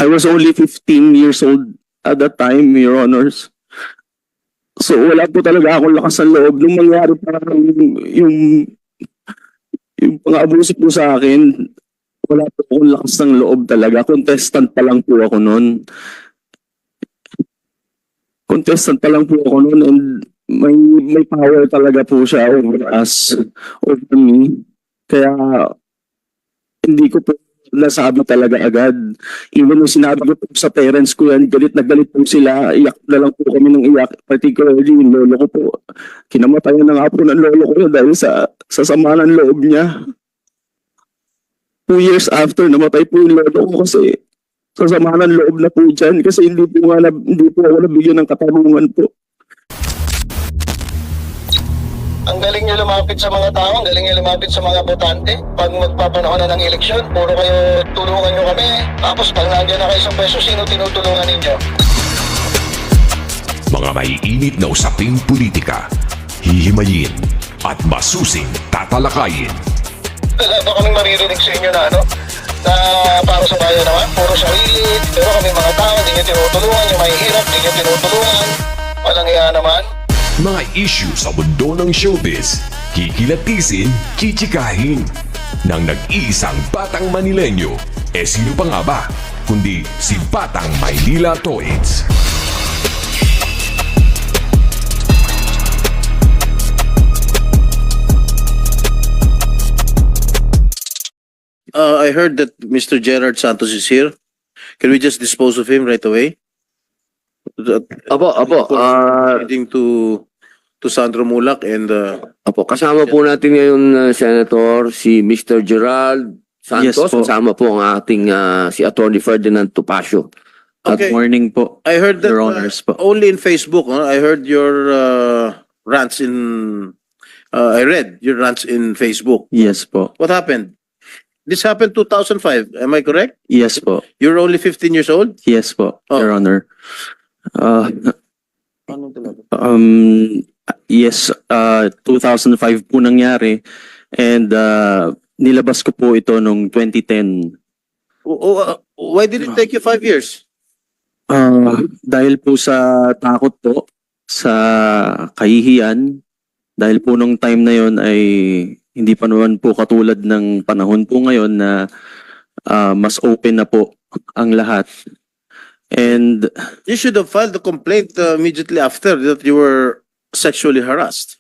I was only 15 years old at that time, Your Honors. So wala po talaga akong lakas ng loob nung mangyari parang yung pang-abuso po sa akin. Wala po akong lakas ng loob talaga. Contestant pa lang po ako noon. Contestant pa lang po ako noon, and may power talaga po siya over us, over me. Kaya hindi ko po nasabi talaga agad. Even nung sinabi ko po sa parents ko yan, galit na galit po sila. Iyak na lang po kami ng iyak. Particularly yung lolo ko po. Kinamatayan na nga po ng lolo ko dahil sa sama ng loob niya. 2 years after, namatay po yung lolo ko kasi sa sama ng loob na po dyan. Kasi hindi po ako nabigyan ng katarungan po. Ang galing nyo lumapit sa mga tao, ang galing nyo lumapit sa mga botante. Pag magpapanahon na ng eleksyon, puro kayo tulungan nyo kami. Tapos pag nandiyan na kayo sa pwesto, sino tinutulungan ninyo? Mga maiinit na usaping politika, hihimayin at masusing tatalakayin. Wala ba kaming maririnig sa inyo na na para sa bayan naman, puro sarili, pero kami mga tao, hindi nyo tinutulungan, yung mahihirap, hindi nyo tinutulungan. Walang iya naman. Mga issue sa mundo ng showbiz, kikilatisin, kichikahin. Nang nag-iisang batang Manilenyo, sino pa nga ba? Kundi si Batang Maynila Toids. I heard that Mr. Gerard Santos is here. Can we just dispose of him right away? Apo. Leading to Sandro Mulak and Apo, kasama po natin ngayon, Senator, si Mr. Gerald Santos. Yes po. Kasama po ang ating si Attorney Ferdinand Topacio. Okay. Good morning po. I heard that Your Honors po. only in Facebook. I heard your rants in. I read your rants in Facebook. Yes po. What happened? This happened 2005. Am I correct? Yes po. You're only 15 years old. Yes po, Oh. Your Honor. Yes, 2005 po nangyari, and nilabas ko po ito noong 2010. Why did it take you 5 years? Dahil po sa takot po, sa kahihiyan, dahil po nung time na yon ay hindi pa naman po katulad ng panahon po ngayon na mas open na po ang lahat. And You should have filed the complaint immediately after that you were sexually harassed.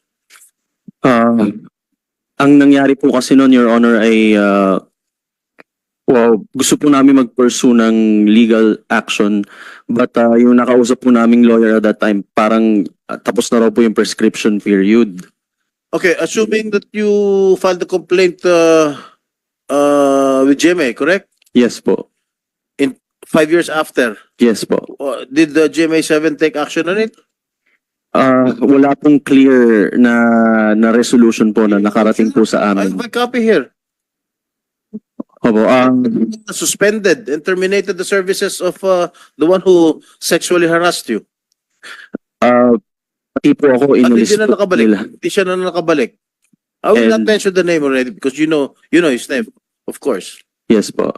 ang nangyari po kasi noon, Your Honor, ay gusto po namin mag-pursue ng legal action, but yung nakausap po naming lawyer at that time, parang tapos na raw po yung prescription period. Okay, assuming that you filed the complaint with GMA, correct? Yes po. 5 years after, Yes po. did the GMA7 take action on it? Wala pong clear na resolution po na nakarating po sa I have amin. my copy here. Opo, Suspended and terminated the services of the one who sexually harassed you. pati po ako At hindi inalis na po nakabalik. nila. Hindi siya na nakabalik. I will not And- mention the name already because you know his name, of course. Yes po.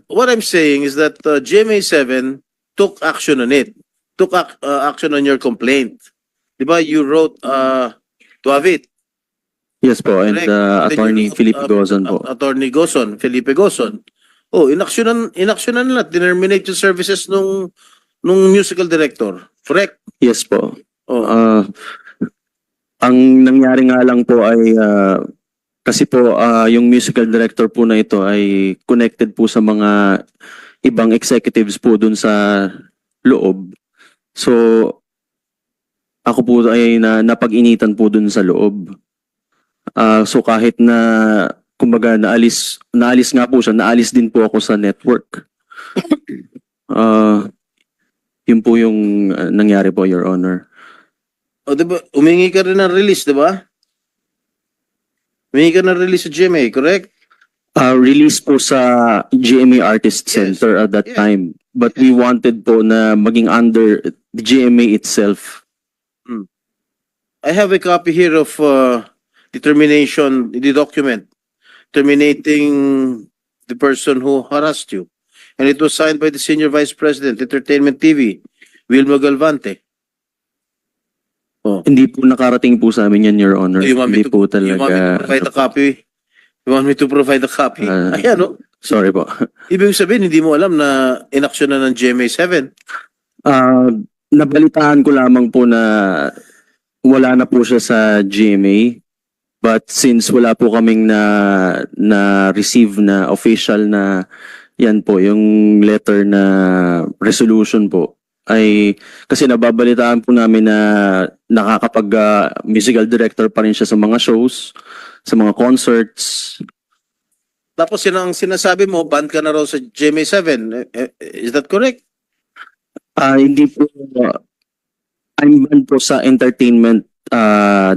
What I'm saying is that GMA7 took action on it. Took action on your complaint. Diba? You wrote to Avit. Yes po, and Correct. Then Attorney you wrote, Felipe Gozon po. Attorney Gozon, Felipe Gozon. Oh, inaksyonan nila, terminate yung services nung musical director. Correct? Yes po. Oh. Ang nangyari nga lang po ay kasi po yung musical director po na ito ay connected po sa mga ibang executives po dun sa loob. So ako po ay napag-initan po dun sa loob. So kahit na kumbaga naalis nga po siya, naalis din po ako sa network. Yun po yung nangyari po, Your Honor. O, diba? Umingi ka rin ng release, diba? Umingi ka ng release sa GMA, correct? Release po sa GMA Artist Center at that Yes. time. But we wanted po na maging under the GMA itself. I have a copy here of determination, the document, terminating the person who harassed you. and it was signed by the Senior Vice President, Entertainment TV, Wilma Galvante. Hindi po nakarating po sa amin yan, Your Honor. You want me Hindi to, po you want me to talaga. provide a copy? You want me to provide a copy? Ayan, no? Sorry po. Ibig sabihin, hindi mo alam na inaksyon na ng GMA7. Nabalitaan ko lamang po na wala na po siya sa GMA. But since wala po kaming na receive na official na yan po, yung letter na resolution po, ay kasi nababalitaan po namin na nakakapag musical director pa rin siya sa mga shows, sa mga concerts. Tapos yun ang sinasabi mo, banned ka na raw sa GMA7. Is that correct? Hindi po, I'm banned po sa entertainment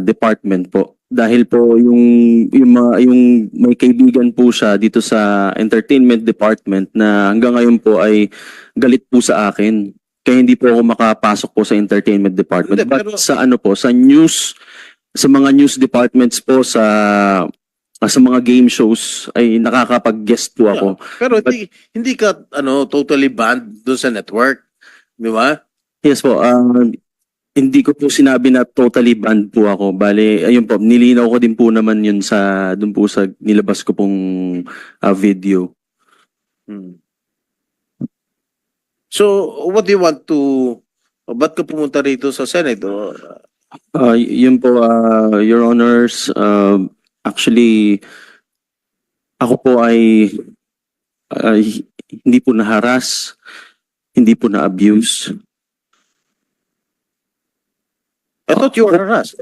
department po. Dahil po yung may kaibigan po siya dito sa entertainment department na hanggang ngayon po ay galit po sa akin. Kaya hindi po ako makapasok po sa entertainment department. Hindi, But pero- sa ano po, sa news, sa mga news departments po, sa mga game shows ay nakakapag-guest po ako. Pero hindi ka totally banned doon sa network. Di ba? Yes po, hindi ko po sinabi na totally banned po ako. Bale, ayun po, nilinaw ko din po naman yun dun po sa nilabas ko pong video. So, what do you want to... Ba't ka pumunta rito sa Senate? Yun po, Your Honors, actually, ako po ay hindi po na-harass, hindi po na-abuse. I thought you were harassed.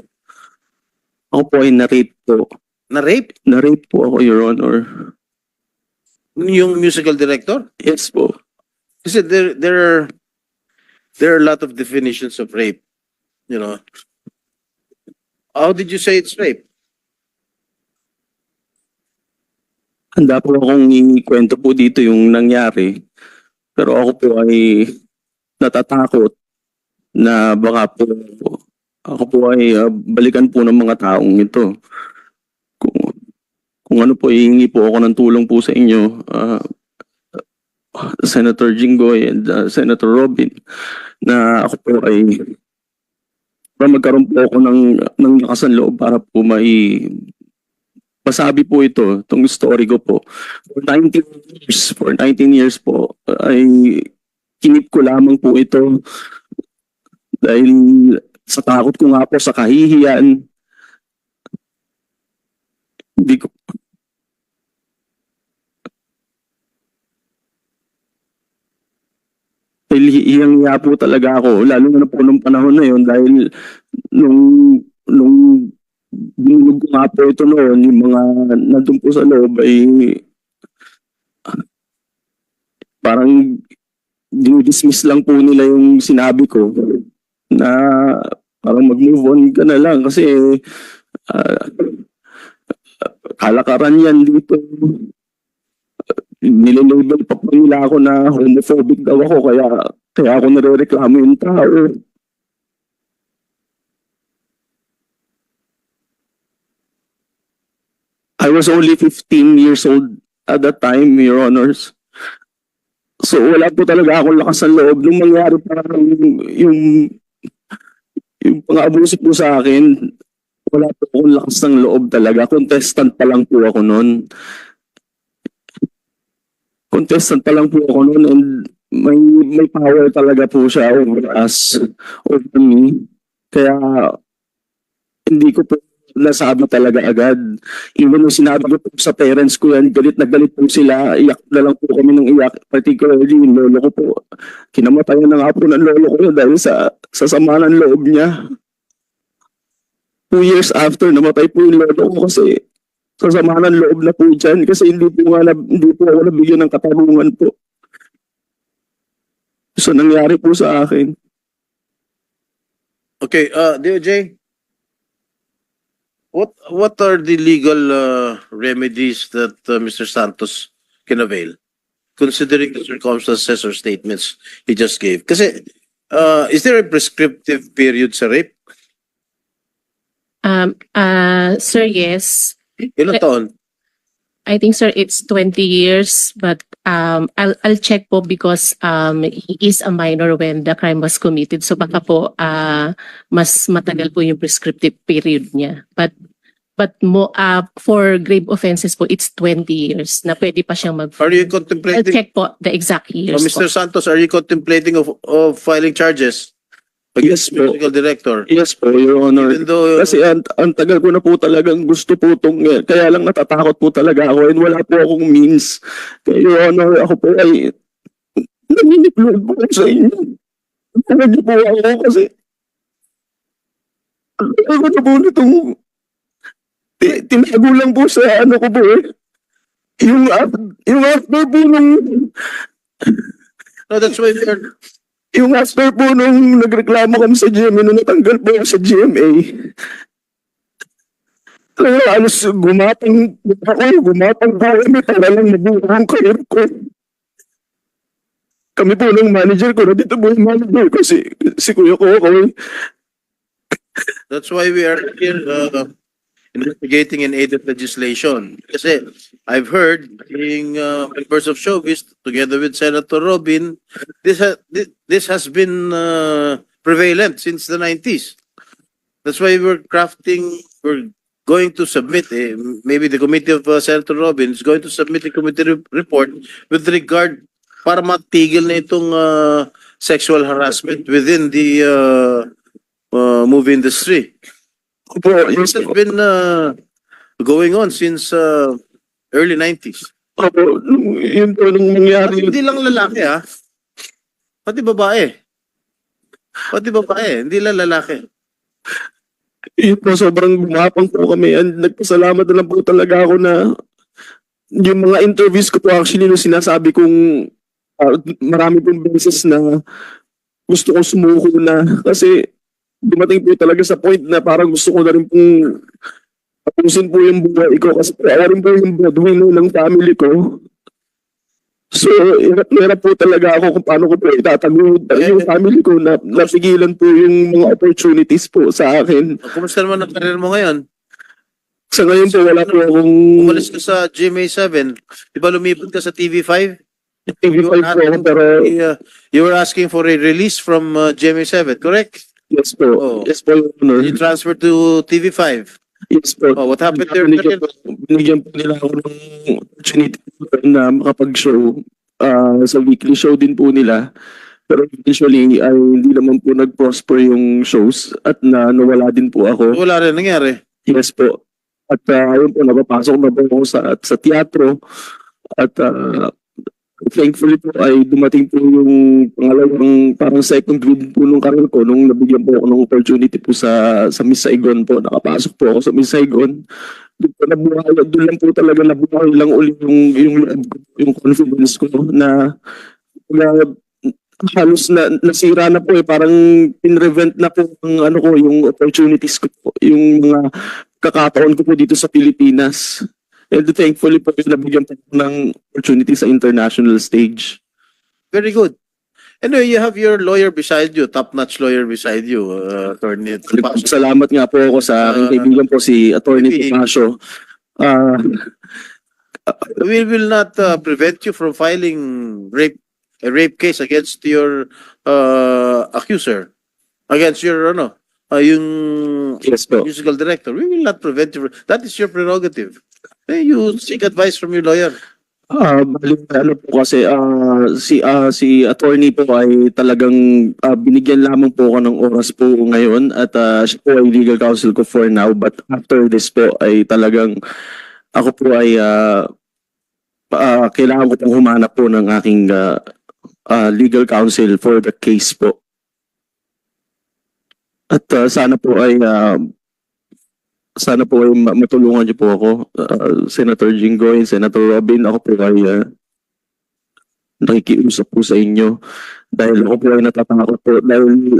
Ako po ay na-rape po. Na-rape? Na-rape po ako, Your Honor. Yung musical director? Yes po. Kasi there are a lot of definitions of rape. You know. How did you say it's rape? Handa po akong ikwento po dito yung nangyari. Pero ako po ay natatakot na baka po ako po ay balikan po ng mga taong ito. Kung ano po, hihingi po ako ng tulong po sa inyo, Senator Jinggoy and Senator Robin, na ako po ay magkaroon po ako ng lakas ng loob para po masabi po itong story ko po. For 19 years po, ay kinip ko lamang po ito dahil sa takot ko nga po sa kahihiyan. Hindi ko dahil hiyang-hiya po talaga ako, lalo na po nung panahon na yun dahil nung binulog ko nga po ito noon, yung mga nandun po sa loob ay parang dinidismiss lang po nila yung sinabi ko na parang mag-move on ka na lang kasi kalakaran yan dito. Nililabel pa po nila ako na homophobic daw ako kaya ako nare-reklamo yung tao. I was only 15 years old at that time, Your Honors. So wala po talaga akong lakas ng loob. Nung mangyari parang yung pang-abuso po sa akin, wala po akong lakas ng loob talaga. Contestant pa lang po ako noon. Contestant pa lang po ako noon and may power talaga po siya over me. Kaya hindi ko po nasabi talaga agad. Even nung sinabi ko po sa parents ko yan, galit na galit po sila, iyak na lang po kami ng iyak. Particularly yung lolo ko po. Kinamatayan na nga po ng lolo ko yun dahil sa sama ng loob niya. 2 years after, namatay po yung lolo ko kasi sa sama ng loob na po dyan kasi hindi po ako nabigyan ng katarungan po. So nangyari po sa akin. Okay, DOJ, what are the legal remedies that Mr. Santos can avail, considering the circumstances or statements he just gave? Kasi, is there a prescriptive period sa rape? Sir, yes. Ilang taon? I think, sir, it's 20 years, but I'll check po because he is a minor when the crime was committed. So baka po mas matagal po yung prescriptive period niya. But for grave offenses po, it's 20 years na pwede pa siyang mag. Are you I'll contemplating, check po the exact years Mr. po. Santos, are you contemplating of filing charges against Yes po. musical director? Yes po, Your Honor. Even though, Kasi ang tagal ko na po talagang gusto po itong, kaya lang natatakot po talaga ako and wala po akong means. Kaya Your Honor, ako po ay nanginiploid po sa inyo. Tulad niyo po ako kasi ako na po nitong tinago lang po sa ano ko po eh. Yung after po nung no, that's why we are, Yung after po nung nagreklamo kami sa GMA, nung natanggal po ako sa GMA, talaga halos gumapang po kami para lang mabuo ang career ko. Kami po ng manager ko, dito po yung manager ko, si Kuya Kokoy. that's why we are here investigating in aid of legislation. Kasi I've heard being members of showbiz together with Senator Robin, this has been prevalent since the 90s. That's why we're going to submit, maybe the committee of Senator Robin is going to submit a committee report with regard para matigil na itong sexual harassment within the movie industry. Opo, This has been going on since early 90s. Opo, yun po nung At nangyari yun. hindi lang lalaki pati babae. Hindi lang lalaki. Yun po, sobrang gumapang po kami. And nagpasalamat na lang po talaga ako na yung mga interviews ko po actually nung sinasabi kong marami pong beses na gusto ko sumuko na kasi dumating po talaga sa point na parang gusto ko na rin pong tapusin po yung buhay ko kasi ako rin po yung breadwinner ng family ko. So, hirap po talaga ako kung paano ko po itataguyod yung family ko na napigilan po yung mga opportunities po sa akin. Kumusta naman ang karir mo ngayon? Sa ngayon po wala po akong Umalis ka sa GMA7. Di ba lumipad ka sa TV5? TV5 po ako pero You were asking for a release from GMA7, correct? yes po. Oh. Yes po, Your Honor. You transferred to TV5. Yes po. Oh, what happened there? Binigyan po nila ako ng opportunity na makapag-show sa weekly show din po nila. Pero eventually ay hindi naman po nag-prosper yung shows at nawala din po ako. Wala rin nangyari. Yes po. At ayun po, napapasok na po ako sa teatro at thankfully po ay dumating po yung pangalawang parang second grade po nung career ko nung nabigyan po ako ng opportunity po sa Miss Saigon po. Nakapasok po ako sa Miss Saigon. Doon lang po talaga nabuhay lang ulit yung confidence ko na halos nasira na po parang pinrevent na po ang yung opportunities ko po, yung mga kakataon ko po dito sa Pilipinas. And thankfully po nabigyan po ng opportunity sa international stage. Very good. Anyway, you have your lawyer beside you, top-notch lawyer beside you, Attorney. Salamat nga po ako sa aking kaibigan po si Attorney Tomasio. We will not prevent you from filing a rape case against your accuser, against your yung Yes po. musical director. We will not prevent you. That is your prerogative. You seek advice from your lawyer. Po kasi si attorney po ay talagang binigyan lamang po ako ng oras po ngayon at siya po ay legal counsel ko for now, but after this po ay talagang ako po ay kailangan ko pong humanap po ng aking legal counsel for the case po. At sana po ay matulungan niyo po ako, Senator Jinggoy, Senator Robin. Ako po ay nakikiusap po sa inyo dahil ako po ay natatakot po dahil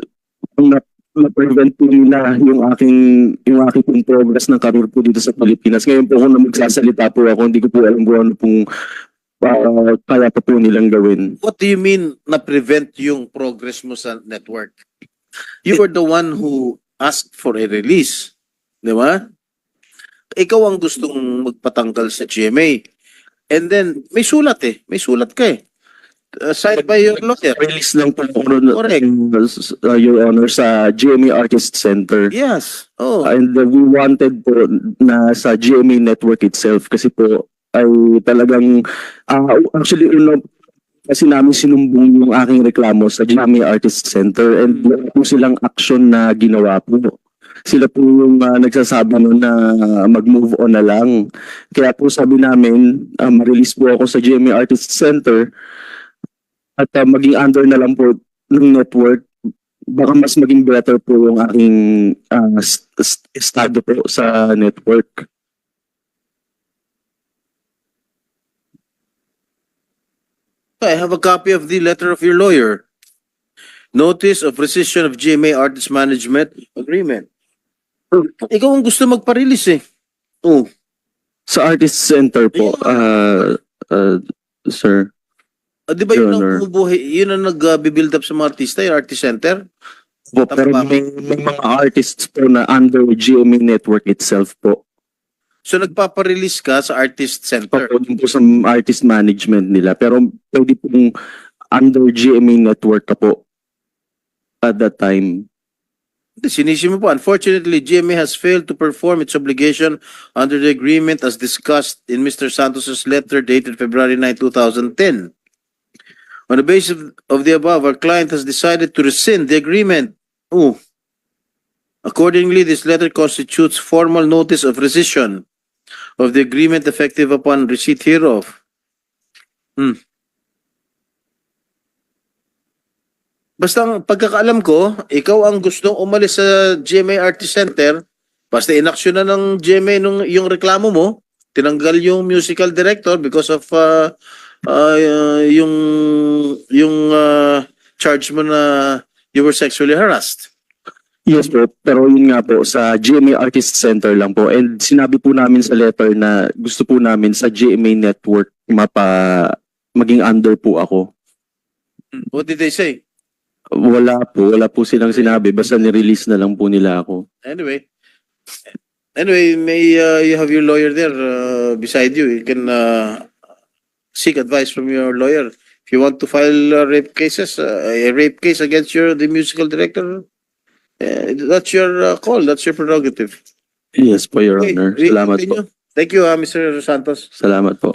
na-prevent po nila yung aking pong progress ng career po dito sa Pilipinas. Ngayon po kung magsasalita po ako, hindi ko po alam kung ano pong kaya pa po nilang gawin. What do you mean na-prevent yung progress mo sa network? You were the one who asked for a release. Di ba? Ikaw ang gustong magpatanggal sa GMA. And then, may sulat eh. May sulat ka eh. Signed by your lawyer. Release lang po ako nun, Correct. Your Honor, sa GMA Artist Center. Yes. Oh. And we wanted po na sa GMA network itself kasi po ay talagang actually kasi namin sinumbong yung aking reklamo sa GMA Artist Center and wala po silang action na ginawa po. Sila po yung nagsasabi nun na mag-move on na lang. Kaya po sabi namin, ma-release po ako sa GMA Artist Center at maging under na lang po ng network. Baka mas maging better po yung aking estado po sa network. I have a copy of the letter of your lawyer. Notice of rescission of GMA Artist Management Agreement. Ikaw ang gusto magpa-release eh. Oh. Sa Artist Center po, sir. Di ba yun Your Honor. ang bumubuhay, yun ang nag-build up sa mga artista, yung Artist Center? Po, pero Tama ba? may mga artists po na under GMA network itself po. So nagpapa-release ka sa Artist Center. Papunod po sa artist management nila. Pero pwede pong under GMA network ka po at that time. Sinisi mo po, unfortunately, GMA has failed to perform its obligation under the agreement as discussed in Mr. Santos's letter dated February 9, 2010. On the basis of the above, our client has decided to rescind the agreement. Oh. Accordingly, this letter constitutes formal notice of rescission of the agreement effective upon receipt hereof. Basta ang pagkakaalam ko, ikaw ang gustong umalis sa GMA Artist Center, basta inaksyon na ng GMA yung reklamo mo, tinanggal yung musical director because of yung charge mo na you were sexually harassed. Yes po, pero yun nga po, sa GMA Artist Center lang po. And sinabi po namin sa letter na gusto po namin sa GMA network maging under po ako. What did they say? Wala po silang sinabi. Basta nirelease na lang po nila ako. Anyway, may you have your lawyer there beside you. You can seek advice from your lawyer. If you want to file rape cases, a rape case against the musical director, that's your call. That's your prerogative. Yes po, Your Okay, Honor. we Salamat po. continue. Thank you, Mr. Santos. Salamat po.